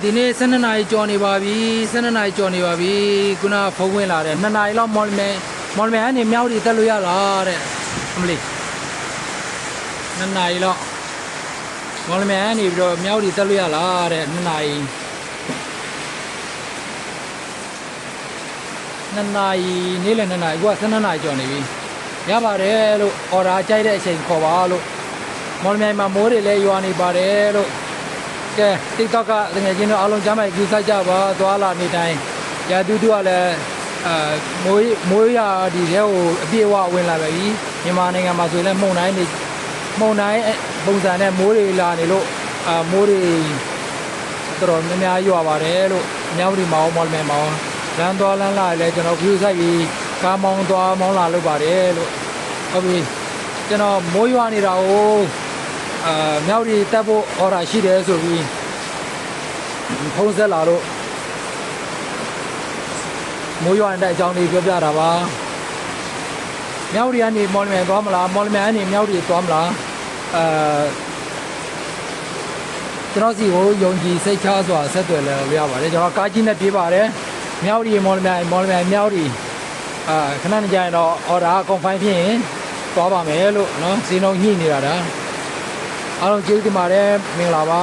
ဒီနေ့12နာရီကျော်နေပါပြီ12နာရီကျော်နေပါပြီခုနဖုန်းဝင်လာတယ်2နာရီလောက်မော်လမြိုင်ကနေမြောက်ဒီတက်လို့ရလားတဲ့အမလီ2နာရီလောက်မော်လမြိုင်ကနေပြီးတော့မြောက်ဒီတက်လို့ရလားတဲ့2နာရီ2နာရီနေ့လယ်2နာရီအခုက12နာရီကျော်နေပြီရပါတယ်လို့အော်ဒါကြိုက်တဲ့အချိန်ခေါ်ပါလို့မော်လမြိုင်မှာမိုးတွေလည်းရွာနေပါတယ်လို့ကဲ TikTok ကတကယ်ချင်းတော့အားလုံးကြားမှကြည့်ဆိုင်ကြပါသွားလာနေတိုင်းရာတူတူကလည်းမိုးရာဒီထဲကိုအပြည့်အဝဝင်လာပြီမြန်မာနိုင်ငံမှာဆိုရင်လည်းမှုန်တိုင်းပုံစံနဲ့မိုးတွေလာနေလို့မိုးတွေတော်တော်များများရွာပါတယ်လို့မြောက်ဒီမောင်မော်လမြိုင်မောင်လမ်းသွားလမ်းလာလည်းကျွန်တော်ခူးဆိုင်ပြီးကားမောင်းသွားမောင်းလာလုပ်ပါတယ်လို့ဟုတ်ပြီကျွန်တော်မိုးရွာနေတာကိုမြောက်ဒီတက်ဖို့အော်ဒါရှိတယ်ဆိုပြီးဖုန်းဆက်လာလို့မိုးရွာတဲ့အကြောင်းလေးပြောပြတာပါမြောက်ဒီကနေမော်လမြိုင်သွားမလားမော်လမြိုင်ကနေမြောက်ဒီသွားမလားကျွန်တော်စီကိုယုံကြည်စိတ်ချစွာဆက်သွယ်လဲလို့ရပါတယ်ကျွန်တော်ကားကြီးနဲ့ပြေးပါတယ်မြောက်ဒီမော်လမြိုင်မြောက်ဒီခဏနေကြရင်တော့အော်ဒါကွန်ဖိုင်းဖြစ်ရင်သွားပါမယ်လို့နော်ဈေးနှုန်းညှိနေတာဒါအားလုံးကျေးဇူးတင်ပါတယ်မင်္ဂလာပါ